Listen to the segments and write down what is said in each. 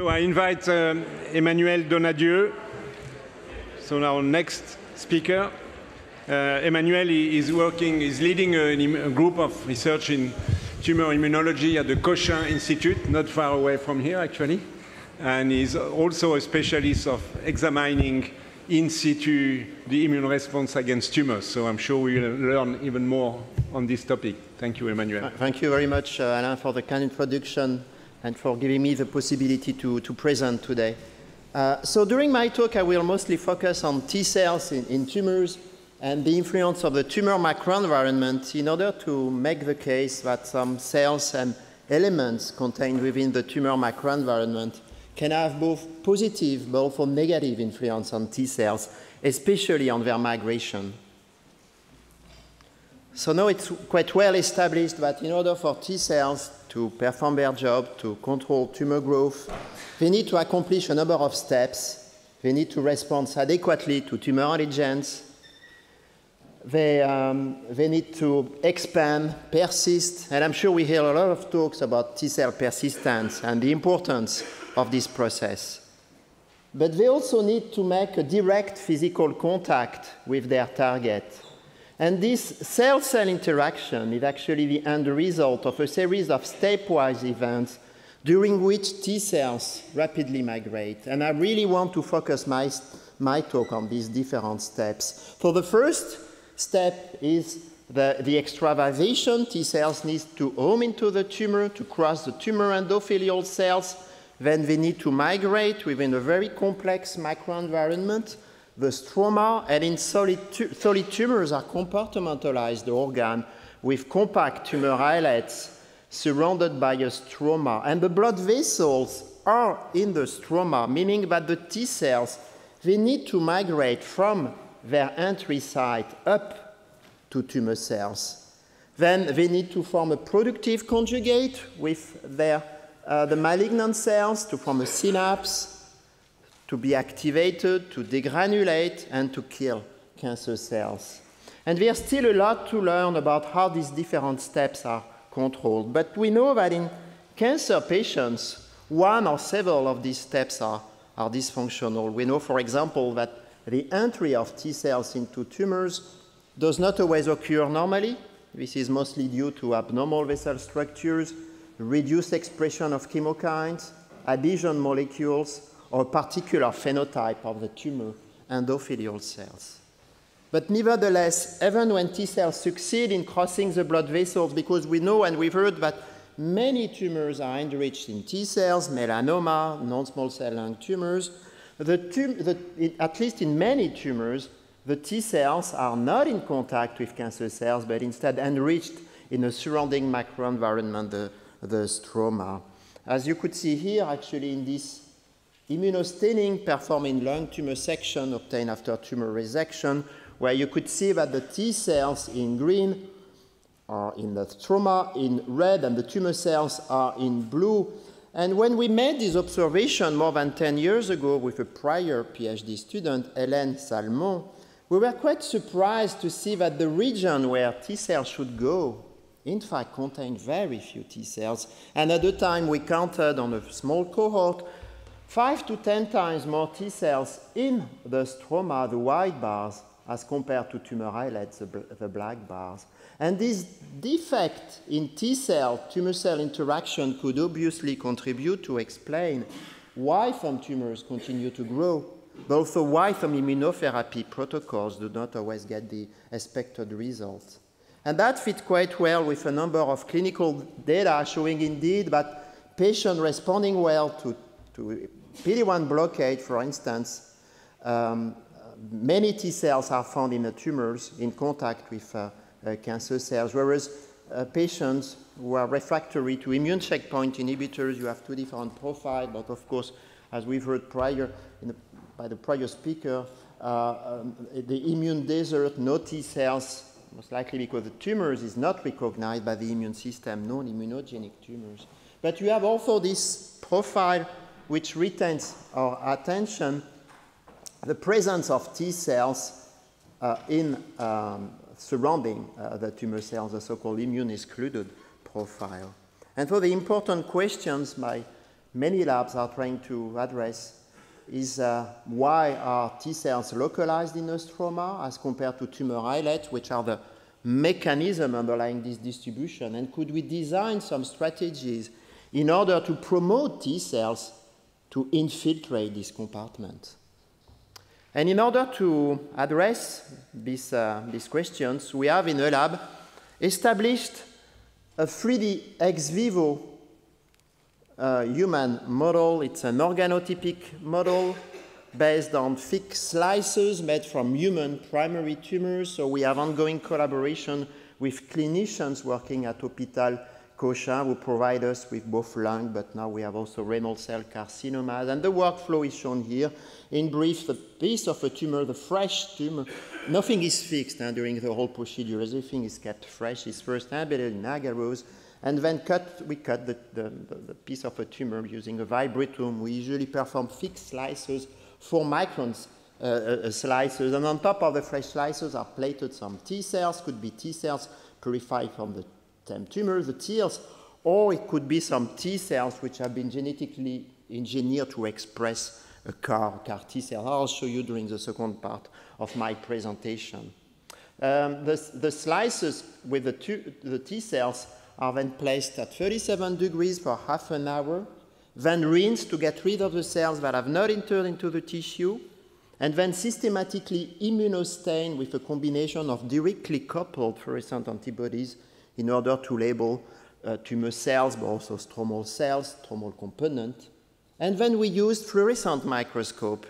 So I invite Emmanuel Donnadieu, so our next speaker. Emmanuel is leading a group of research in tumor immunology at the Cochin Institute, not far away from here actually. And he's also a specialist of examining in situ the immune response against tumors. So I'm sure we will learn even more on this topic. Thank you, Emmanuel. Thank you very much, Alain, for the kind introduction and for giving me the possibility to present today. So during my talk, I will mostly focus on T cells in tumors and the influence of the tumor microenvironment in order to make the case that some cells and elements contained within the tumor microenvironment can have both positive but also negative influence on T cells, especially on their migration. So now it's quite well established that in order for T cells to perform their job, to control tumor growth, they need to accomplish a number of steps. They need to respond adequately to tumor antigens. They need to expand, persist, and I'm sure we hear a lot of talks about T cell persistence and the importance of this process. But they also need to make a direct physical contact with their target. And this cell-cell interaction is actually the end result of a series of stepwise events during which T cells rapidly migrate. And I really want to focus my talk on these different steps. So the first step is the extravasation. T cells need to home into the tumor to cross the tumor endothelial cells. Then they need to migrate within a very complex microenvironment, the stroma, and in solid tumors are compartmentalized organ with compact tumor islets surrounded by a stroma. And the blood vessels are in the stroma, meaning that the T cells, they need to migrate from their entry site up to tumor cells. Then they need to form a productive conjugate with the malignant cells to form a synapse, to be activated, to degranulate, and to kill cancer cells. And there's still a lot to learn about how these different steps are controlled. But we know that in cancer patients, one or several of these steps are dysfunctional. We know, for example, that the entry of T cells into tumors does not always occur normally. This is mostly due to abnormal vessel structures, reduced expression of chemokines, adhesion molecules, or a particular phenotype of the tumor endothelial cells. But nevertheless, even when T cells succeed in crossing the blood vessels, because we know and we've heard that many tumors are enriched in T cells, melanoma, non-small cell lung tumors, at least in many tumors, the T cells are not in contact with cancer cells, but instead enriched in a surrounding microenvironment, the stroma. As you could see here, actually, in this immunostaining performed in lung tumor section obtained after tumor resection, where you could see that the T cells in green are in the stroma in red, and the tumor cells are in blue. And when we made this observation more than 10 years ago with a prior PhD student, Hélène Salmon, we were quite surprised to see that the region where T cells should go, in fact, contained very few T cells. And at the time, we counted on a small cohort 5 to 10 times more T cells in the stroma, the white bars, as compared to tumor islets, the black bars. And this defect in T cell-tumor cell interaction could obviously contribute to explain why some tumors continue to grow, but also why some immunotherapy protocols do not always get the expected results. And that fits quite well with a number of clinical data showing indeed that patients responding well to PD-1 blockade, for instance, many T cells are found in the tumors in contact with cancer cells, whereas patients who are refractory to immune checkpoint inhibitors, you have two different profiles, but of course, as we've heard by the prior speaker, the immune desert, no T cells, most likely because the tumors is not recognized by the immune system, non-immunogenic tumors. But you have also this profile which retains our attention, the presence of T cells surrounding the tumor cells, the so-called immune-excluded profile. And so the important questions my many labs are trying to address is why are T cells localized in the stroma as compared to tumor islets, which are the mechanism underlying this distribution, and could we design some strategies in order to promote T cells to infiltrate this compartment? And in order to address these questions, we have in the lab established a 3D ex vivo human model. It's an organotypic model based on thick slices made from human primary tumors. So we have ongoing collaboration with clinicians working at Hôpital Cochin who provide us with both lung, but now we have also renal cell carcinomas. And the workflow is shown here. In brief, the piece of a tumor, the fresh tumor, nothing is fixed during the whole procedure. Everything is kept fresh. It's first embedded in agarose, and then we cut the piece of a tumor using a vibratum. We usually perform fixed slices, 4 microns slices, and on top of the fresh slices are plated some T cells, could be T cells purified from the stem tumor, the TILs, or it could be some T cells which have been genetically engineered to express a CAR T cell. I'll show you during the second part of my presentation. The slices with the T cells are then placed at 37 degrees for half an hour, then rinsed to get rid of the cells that have not entered into the tissue, and then systematically immunostained with a combination of directly coupled fluorescent antibodies in order to label tumor cells, but also stromal cells, stromal component. And then we used fluorescent microscope,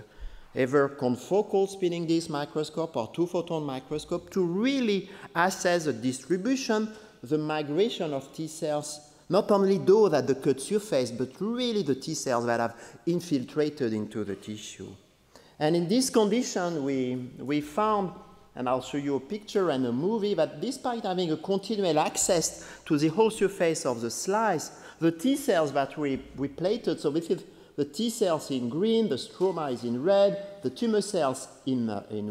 either confocal spinning disk microscope or 2-photon microscope, to really assess the distribution, the migration of T cells, not only those at the cut surface, but really the T cells that have infiltrated into the tissue. And in this condition, we found, and I'll show you a picture and a movie, that despite having a continual access to the whole surface of the slice, the T cells that we plated, so this is the T cells in green, the stroma is in red, the tumor cells in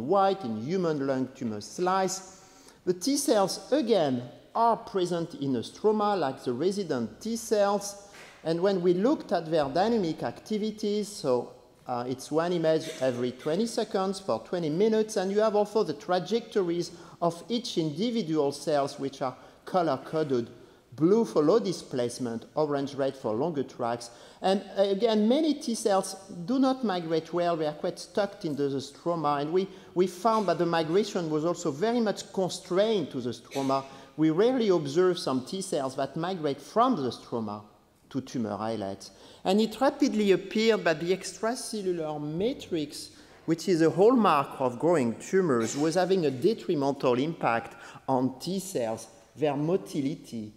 white, in human lung tumor slice. The T cells, again, are present in a stroma like the resident T cells. And when we looked at their dynamic activities, so it's one image every 20 seconds for 20 minutes, and you have also the trajectories of each individual cells, which are color-coded, blue for low displacement, orange red for longer tracks. And again, many T cells do not migrate well. They are quite stuck into the stroma, and we found that the migration was also very much constrained to the stroma. We rarely observe some T cells that migrate from the stroma to tumor islets. And it rapidly appeared that the extracellular matrix, which is a hallmark of growing tumors, was having a detrimental impact on T cells, their motility,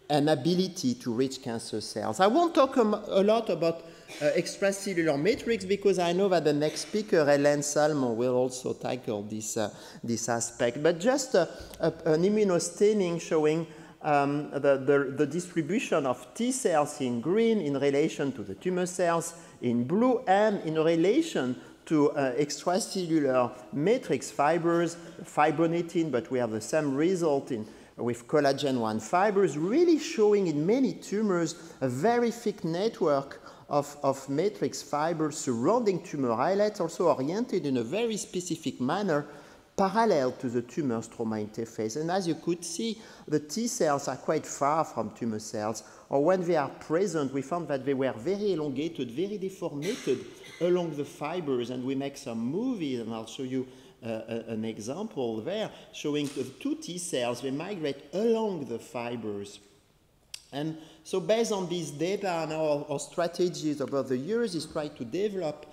and ability to reach cancer cells. I won't talk a lot about extracellular matrix because I know that the next speaker, Hélène Salmon, will also tackle this aspect. But just an immunostaining showing the distribution of T cells in green in relation to the tumor cells in blue, and in relation to extracellular matrix fibers, fibronectin, but we have the same result with collagen 1 fibers, really showing in many tumors a very thick network of matrix fibers surrounding tumor islets, also oriented in a very specific manner parallel to the tumor stroma interface. And as you could see, the T cells are quite far from tumor cells, or when they are present, we found that they were very elongated, very deformated along the fibers, and we make some movies, and I'll show you an example there, showing the 2 T cells, they migrate along the fibers. And so based on these data and our strategies over the years is try to develop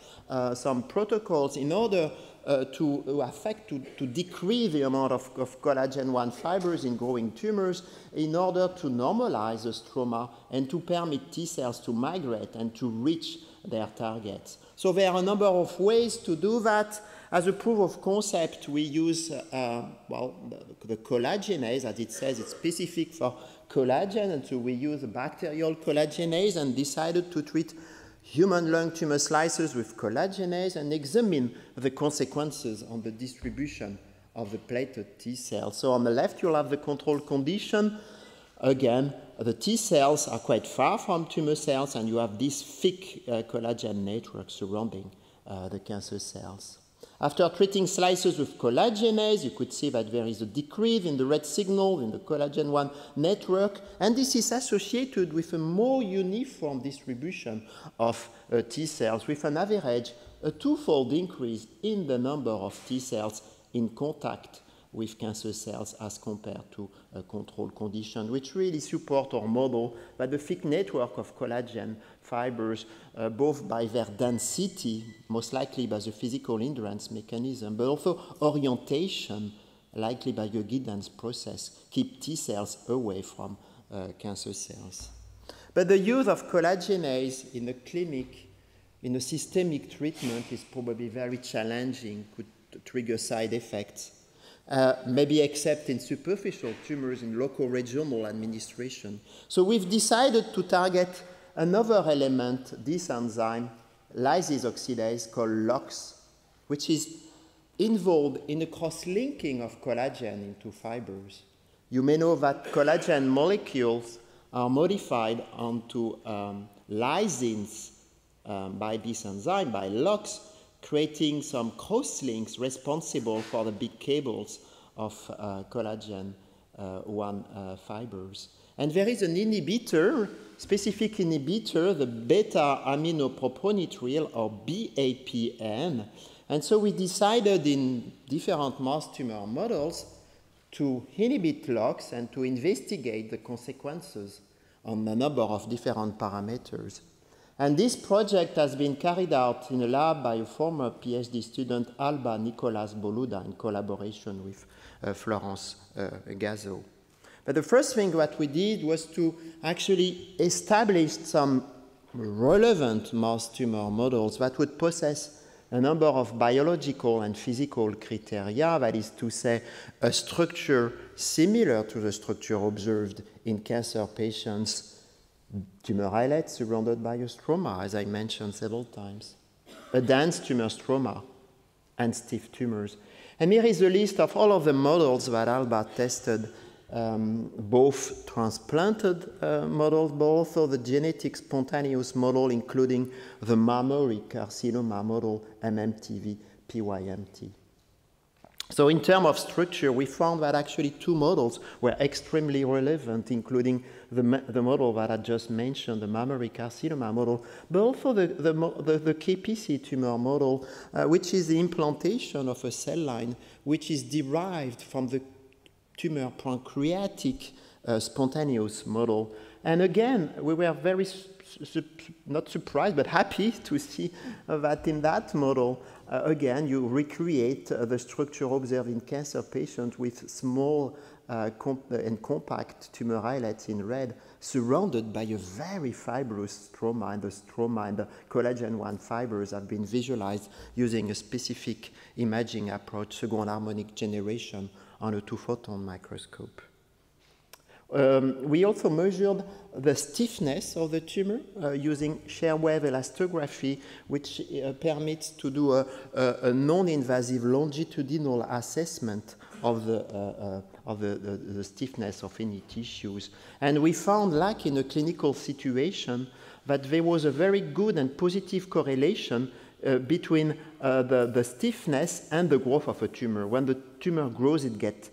some protocols in order to decrease the amount of collagen 1 fibers in growing tumors in order to normalize the stroma and to permit T cells to migrate and to reach their targets. So there are a number of ways to do that. As a proof of concept, we use, the collagenase, as it says, it's specific for collagen, and so we use a bacterial collagenase and decided to treat human lung tumor slices with collagenase and examine the consequences on the distribution of the plated T cells. So on the left, you'll have the control condition. Again, the T cells are quite far from tumor cells, and you have this thick collagen network surrounding the cancer cells. After treating slices with collagenase, you could see that there is a decrease in the red signal in the collagen 1 network, and this is associated with a more uniform distribution of T cells, with an average, a twofold increase in the number of T cells in contact with cancer cells as compared to a control condition, which really support our model that the thick network of collagen fibers, both by their density, most likely by the physical hindrance mechanism, but also orientation, likely by the guidance process, keep T cells away from cancer cells. But the use of collagenase in the clinic, in a systemic treatment, is probably very challenging, could trigger side effects. Maybe except in superficial tumors in local regional administration. So we've decided to target another element, this enzyme, lysis oxidase, called LOX, which is involved in the cross-linking of collagen into fibers. You may know that collagen molecules are modified onto lysines by this enzyme, by LOX, creating some cross-links responsible for the big cables of collagen 1 fibers. And there is an inhibitor, specific inhibitor, the beta-aminoproponitrile, or BAPN. And so we decided in different mouse tumor models to inhibit LOX and to investigate the consequences on a number of different parameters. And this project has been carried out in a lab by a former PhD student, Alba Nicolas Boluda, in collaboration with Florence Gazo. But the first thing that we did was to actually establish some relevant mouse tumor models that would possess a number of biological and physical criteria, that is to say, a structure similar to the structure observed in cancer patients, tumor islets surrounded by a stroma, as I mentioned several times, a dense tumor stroma, and stiff tumors. And here is a list of all of the models that Alba tested, both transplanted models, but also the genetic spontaneous model, including the mammary carcinoma model, MMTV, PYMT. So in terms of structure, we found that actually two models were extremely relevant, including the model that I just mentioned, the mammary carcinoma model, but also the KPC tumor model, which is the implantation of a cell line which is derived from the tumor pancreatic spontaneous model. And again, we were very not surprised, but happy to see that in that model, again, you recreate the structure observed in cancer patients with small and compact tumor islets in red, surrounded by a very fibrous stroma, and the stroma and the collagen 1 fibers have been visualized using a specific imaging approach, second harmonic generation, on a 2-photon microscope. We also measured the stiffness of the tumor using shear wave elastography, which permits to do a non-invasive longitudinal assessment of the stiffness of any tissues. And we found, like in a clinical situation, that there was a very good and positive correlation between the stiffness and the growth of a tumor. When the tumor grows, it gets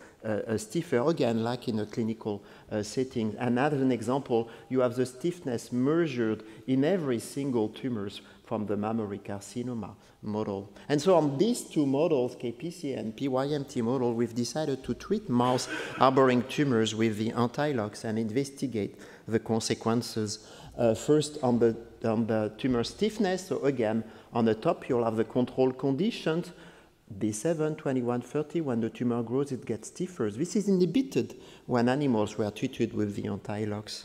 stiffer, again, like in a clinical setting. And as an example, you have the stiffness measured in every single tumors from the mammary carcinoma model. And so on these two models, KPC and PYMT model, we've decided to treat mouse harboring tumors with the anti-LOX and investigate the consequences. First on the tumor stiffness. So again, on the top you'll have the control conditions, B7, 21, 30. When the tumor grows, it gets stiffer. This is inhibited when animals were treated with the anti-LOX.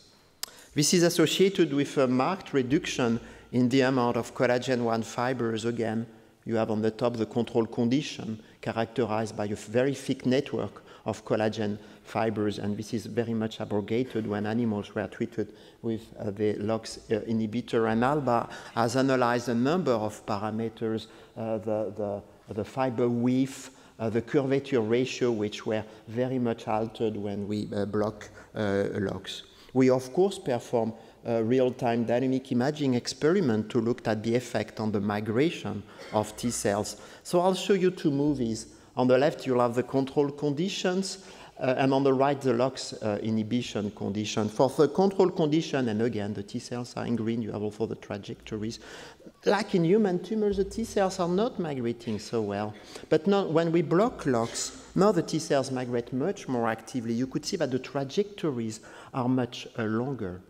This is associated with a marked reduction in the amount of collagen 1 fibers. Again, you have on the top the control condition characterized by a very thick network of collagen fibers, and this is very much abrogated when animals were treated with the LOX inhibitor. And Alba has analyzed a number of parameters, the fiber width, the curvature ratio, which were very much altered when we block LOX. We, of course, perform a real-time dynamic imaging experiment to look at the effect on the migration of T cells. So I'll show you two movies. On the left, you'll have the control conditions, and on the right, the LOX inhibition condition. For the control condition, and again, the T cells are in green, you have also the trajectories. Like in human tumors, the T cells are not migrating so well. But now, when we block LOX, now the T cells migrate much more actively. You could see that the trajectories are much longer.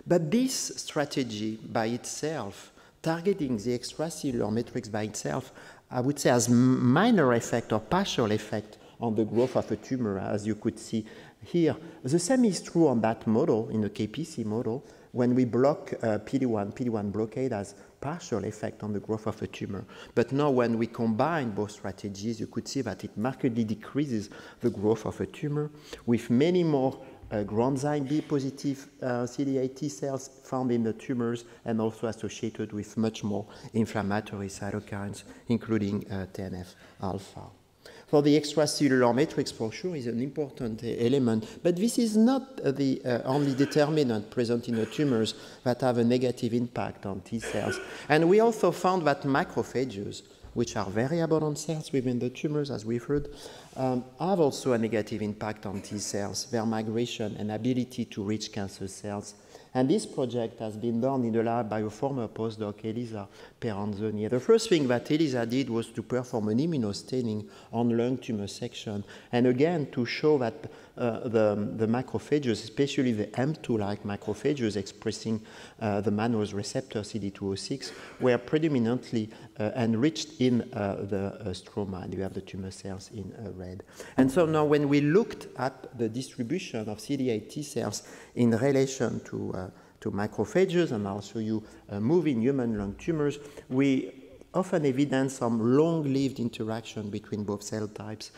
But this strategy by itself, targeting the extracellular matrix by itself, I would say has minor effect or partial effect on the growth of a tumor, as you could see here. The same is true on that model, in the KPC model. When we block PD-1 blockade has partial effect on the growth of a tumor. But now when we combine both strategies, you could see that it markedly decreases the growth of a tumor with many more granzyme B positive CD8 T cells found in the tumors and also associated with much more inflammatory cytokines, including TNF-alpha. So the extracellular matrix, for sure, is an important element, but this is not the only determinant present in the tumors that have a negative impact on T cells. And we also found that macrophages, which are very abundant cells within the tumors, as we've heard, have also a negative impact on T cells, their migration and ability to reach cancer cells. And this project has been done in the lab by a former postdoc, Elisa Peranzoni. The first thing that Elisa did was to perform an immunostaining on lung tumor section, and again to show that the macrophages, especially the M2-like macrophages expressing the mannose receptor CD206, were predominantly enriched in the stroma, and you have the tumor cells in red. And so now when we looked at the distribution of CD8 T cells in relation to macrophages, and I'll show you a movie in human lung tumors, we often evidence some long-lived interaction between both cell types.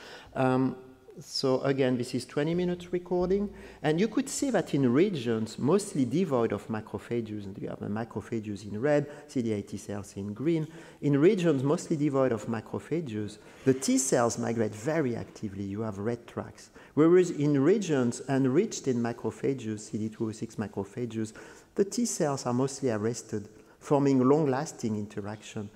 So again, this is 20 minutes recording, and you could see that in regions mostly devoid of macrophages, and you have the macrophages in red, CD8 T cells in green. In regions mostly devoid of macrophages, the T cells migrate very actively. You have red tracks. Whereas in regions enriched in macrophages, CD206 macrophages, the T cells are mostly arrested, forming long-lasting interaction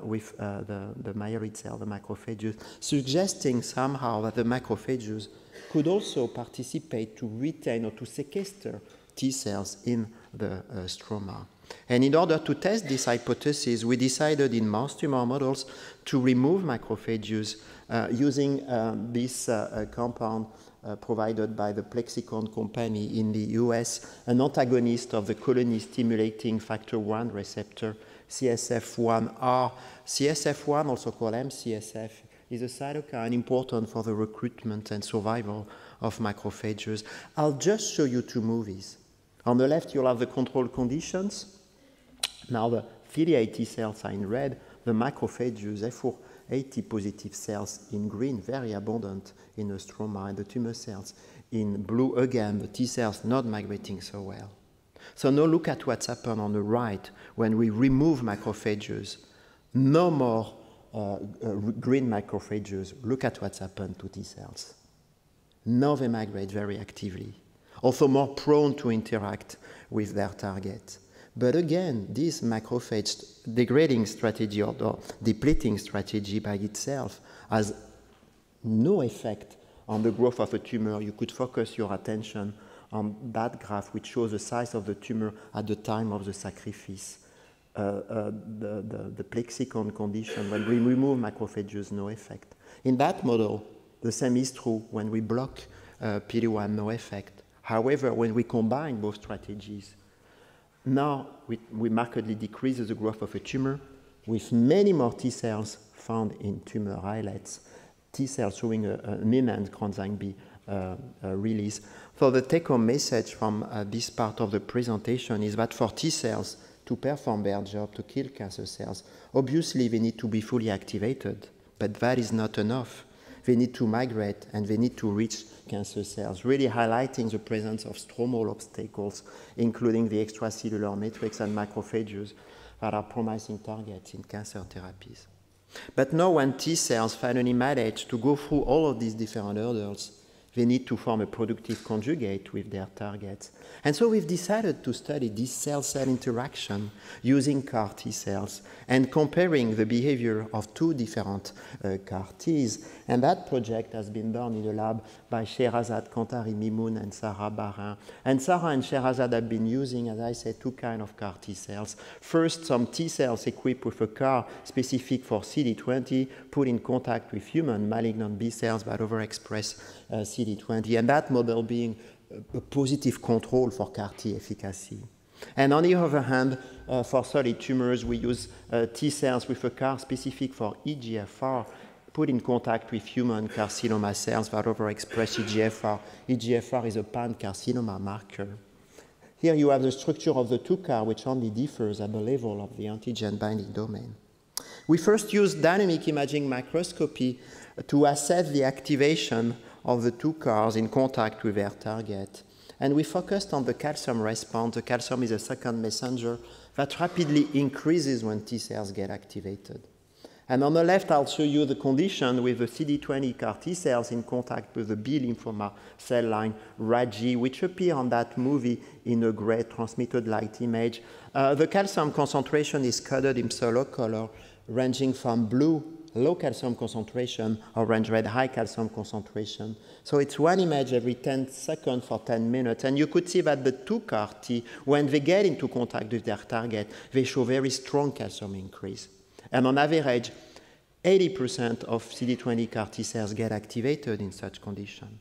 with the myeloid cell, the macrophages, suggesting somehow that the macrophages could also participate to retain or to sequester T cells in the stroma. And in order to test this hypothesis, we decided in mouse tumor models to remove macrophages using this compound provided by the Plexicon company in the US, an antagonist of the colony-stimulating factor 1 receptor, CSF1R. CSF1, also called MCSF, is a cytokine important for the recruitment and survival of macrophages. I'll just show you two movies. On the left, you'll have the control conditions. Now the CD8 T cells are in red, the macrophages, F480 positive cells in green, very abundant in the stroma, and the tumor cells in blue, again, the T cells not migrating so well. So now look at what's happened on the right when we remove macrophages. No more green macrophages. Look at what's happened to T cells. Now they migrate very actively, also more prone to interact with their target. But again, this macrophage degrading strategy or depleting strategy by itself has no effect on the growth of a tumor. You could focus your attention on that graph, which shows the size of the tumor at the time of the sacrifice. The Plexicon condition, when we remove macrophages, no effect. In that model, the same is true. When we block PD-1, no effect. However, when we combine both strategies, now we markedly decrease the growth of a tumor with many more T cells found in tumor islets, T cells showing an immense granzyme B release. So the take-home message from this part of the presentation is that for T cells to perform their job, to kill cancer cells, obviously they need to be fully activated, but that is not enough. They need to migrate and they need to reach cancer cells, really highlighting the presence of stromal obstacles, including the extracellular matrix and macrophages that are promising targets in cancer therapies. But now when T cells finally manage to go through all of these different hurdles, They need to form a productive conjugate with their targets. And so we've decided to study this cell-cell interaction using CAR T cells and comparing the behavior of two different CAR Ts. And that project has been done in the lab by Sherazad Kantari Mimoun and Sarah Barin. And Sarah and Sherazad have been using, as I said, two kinds of CAR T cells. First, some T cells equipped with a CAR specific for CD20 put in contact with human malignant B cells that overexpress CD20, and that model being a positive control for CAR T efficacy. And on the other hand, for solid tumors, we use T cells with a CAR specific for EGFR put in contact with human carcinoma cells that overexpress EGFR. EGFR is a pan-carcinoma marker. Here you have the structure of the two CAR, which only differs at the level of the antigen binding domain. We first used dynamic imaging microscopy to assess the activation of the two CARs in contact with their target. And we focused on the calcium response. The calcium is a second messenger that rapidly increases when T cells get activated. And on the left, I'll show you the condition with the CD20 CAR T cells in contact with the B lymphoma cell line RAG, which appear on that movie in a gray transmitted light image. The calcium concentration is coded in solo color, ranging from blue, low calcium concentration, orange red, high calcium concentration. So it's one image every 10 seconds for 10 minutes. And you could see that the two CAR T, when they get into contact with their target, they show very strong calcium increase. And on average, 80% of CD20 CAR T cells get activated in such condition.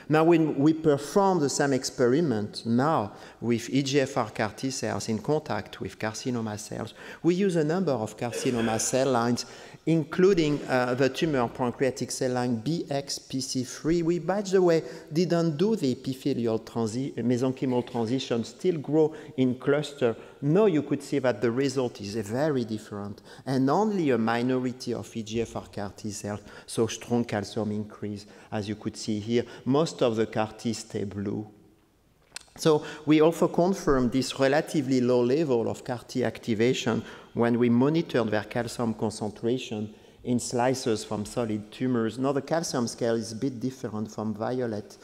Now, when we perform the same experiment now with EGFR CAR T cells in contact with carcinoma cells, we use a number of carcinoma cell lines, including the tumor pancreatic cell line BXPC3. We, by the way, didn't do the epithelial mesenchymal transition, still grow in cluster. Now you could see that the result is very different, and only a minority of EGFR CAR T cells saw strong calcium increase, as you could see here. Most of the CAR T stay blue. So we also confirmed this relatively low level of CAR T activation when we monitored their calcium concentration in slices from solid tumors. Now the calcium scale is a bit different from violet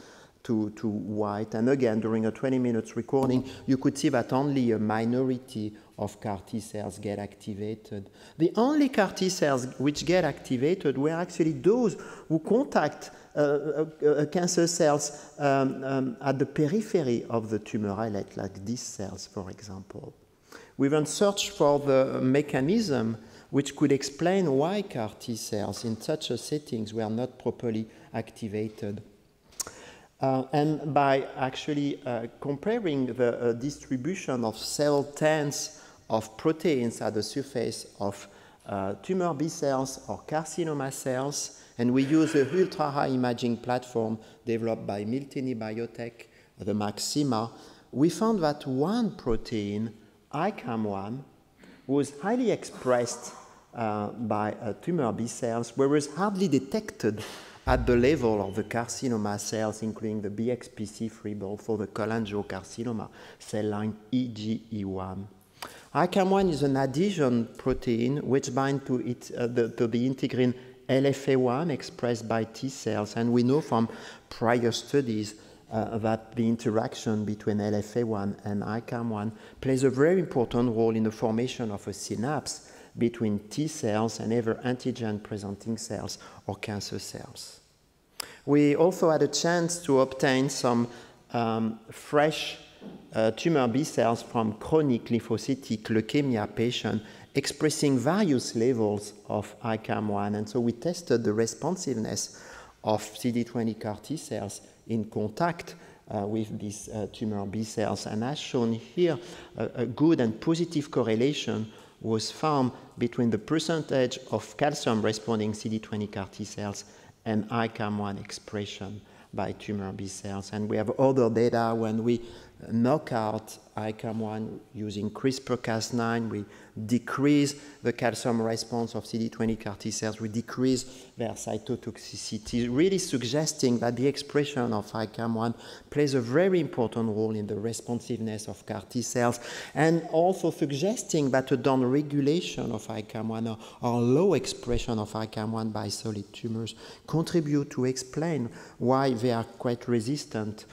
to white. And again, during a 20 minutes recording, you could see that only a minority of CAR T cells get activated. The only CAR T cells which get activated were actually those who contact cancer cells at the periphery of the tumor islet, like these cells, for example. We then searched for the mechanism which could explain why CAR T cells in such a settings were not properly activated. And by actually comparing the distribution of cell tens of proteins at the surface of tumor B cells or carcinoma cells, and we use a ultra-high imaging platform developed by Miltenyi Biotech, the Maxima, we found that one protein, ICAM1, was highly expressed by tumor B cells, whereas hardly detected at the level of the carcinoma cells, including the BXPC3, but also the cholangiocarcinoma cell line EGE1. ICAM1 is an adhesion protein which binds to the integrin LFA1 expressed by T cells, and we know from prior studies that the interaction between LFA1 and ICAM1 plays a very important role in the formation of a synapse between T cells and either antigen-presenting cells or cancer cells. We also had a chance to obtain some fresh tumor B cells from chronic lymphocytic leukemia patients expressing various levels of ICAM1. And so we tested the responsiveness of CD20 CAR T cells in contact with these tumor B cells. And as shown here, a good and positive correlation was found between the percentage of calcium-responding CD20 CAR T cells and ICAM1 expression by tumor B cells. And we have other data when we knock out ICAM1 using CRISPR-Cas9. We decrease the calcium response of CD20 CAR T cells. We decrease their cytotoxicity, really suggesting that the expression of ICAM1 plays a very important role in the responsiveness of CAR T cells, and also suggesting that a downregulation of ICAM1 or low expression of ICAM1 by solid tumors contribute to explain why they are quite resistant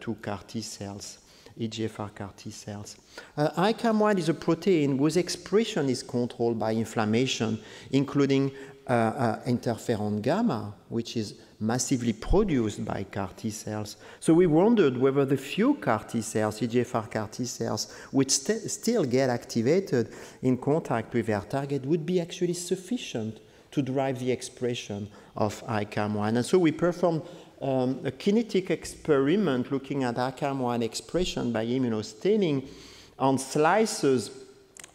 to CAR T cells, EGFR CAR T cells. ICAM1 is a protein whose expression is controlled by inflammation, including interferon gamma, which is massively produced by CAR T cells. So we wondered whether the few CAR T cells, EGFR CAR T cells, would still get activated in contact with their target, would be actually sufficient to drive the expression of ICAM1. And so we performed a kinetic experiment looking at ICAM1 expression by immunostaining on slices,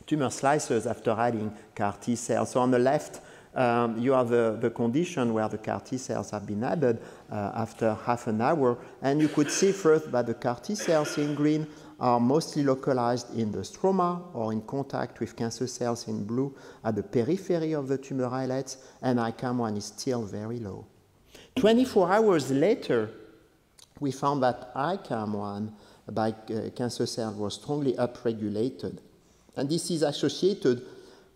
tumor slices after adding CAR T cells. So on the left, you have the condition where the CAR T cells have been added after half an hour, and you could see first that the CAR T cells in green are mostly localized in the stroma or in contact with cancer cells in blue at the periphery of the tumor islets, and ICAM1 is still very low. 24 hours later, we found that ICAM1 by cancer cells was strongly upregulated. And this is associated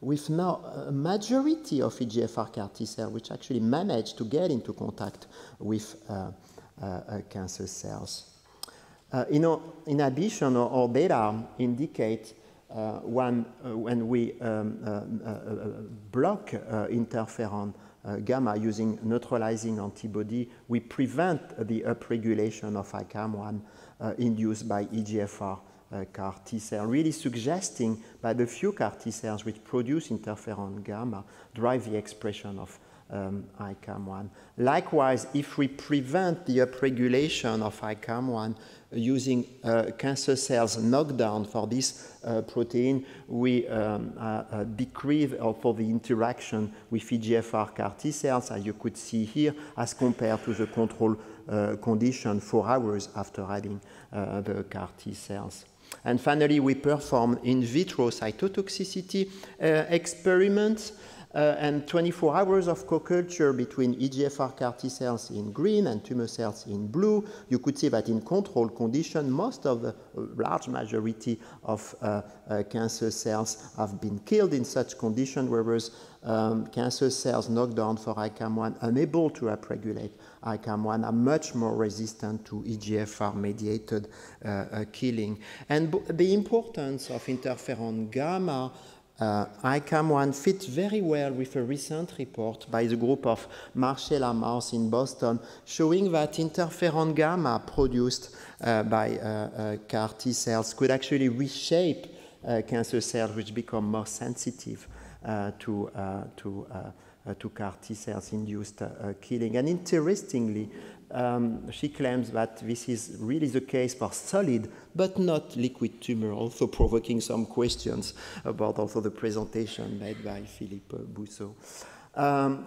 with now a majority of EGFR CAR T cells, which actually managed to get into contact with cancer cells. In addition, our data indicate when we block interferon gamma using neutralizing antibody, we prevent the upregulation of ICAM1 induced by EGFR CAR T cell, really suggesting that the few CAR T cells which produce interferon gamma drive the expression of ICAM1. Likewise, if we prevent the upregulation of ICAM1 using cancer cells knockdown for this protein, we decrease for the interaction with EGFR CAR T cells, as you could see here, as compared to the control condition 4 hours after adding the CAR T cells. And finally, we performed in vitro cytotoxicity experiments and 24 hours of co-culture between EGFR CAR T cells in green and tumor cells in blue. You could see that in control condition, most of the large majority of cancer cells have been killed in such condition, whereas cancer cells knocked down for ICAM1, unable to upregulate ICAM1, are much more resistant to EGFR-mediated killing. And the importance of interferon gamma ICAM1 fits very well with a recent report by the group of Marcella Mars in Boston, showing that interferon gamma produced by CAR T cells could actually reshape cancer cells which become more sensitive to CAR T cells induced killing. And interestingly, she claims that this is really the case for solid but not liquid tumor, also provoking some questions about also the presentation made by Philippe Bousseau.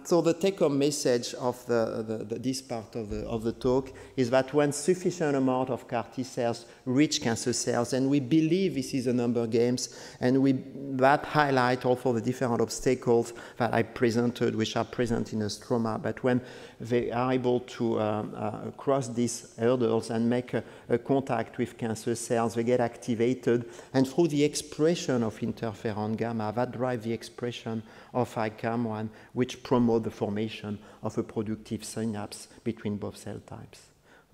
So the take-home message of this part of the talk is that when sufficient amount of CAR T cells reach cancer cells, and we believe this is a number games, and that highlight also the different obstacles that I presented, which are present in the stroma, but when they are able to cross these hurdles and make a contact with cancer cells, they get activated, and through the expression of interferon gamma, that drives the expression of ICAM1, which promote the formation of a productive synapse between both cell types.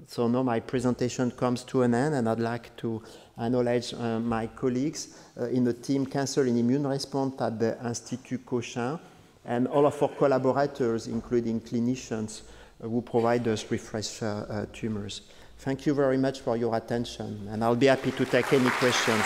So now my presentation comes to an end, and I'd like to acknowledge my colleagues in the team Cancer and Immune Response at the Institut Cochin, and all of our collaborators, including clinicians who provide us with fresh tumors. Thank you very much for your attention, and I'll be happy to take any questions.